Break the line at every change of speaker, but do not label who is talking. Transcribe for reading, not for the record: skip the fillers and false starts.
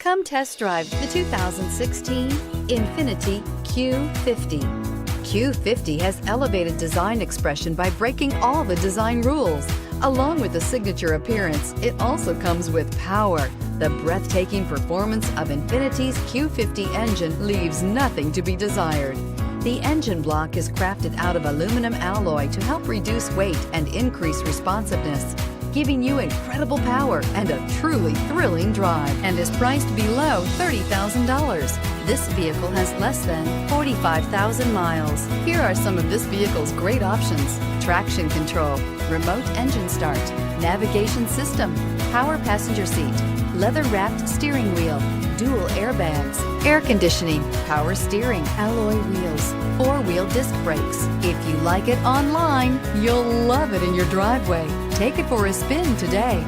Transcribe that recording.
Come test drive the 2016 INFINITI Q50. Q50 has elevated design expression by breaking all the design rules. Along with the signature appearance, it also comes with power. The breathtaking performance of INFINITI's Q50 engine leaves nothing to be desired. The engine block is crafted out of aluminum alloy to help reduce weight and increase responsiveness, giving you incredible power and a truly thrilling drive, and is priced below $30,000. This vehicle has less than 45,000 miles. Here are some of this vehicle's great options: traction control, remote engine start, navigation system, power passenger seat, leather-wrapped steering wheel, dual airbags, air conditioning, power steering, alloy wheels, four-wheel disc brakes. If you like it online, you'll love it in your driveway. Take it for a spin today.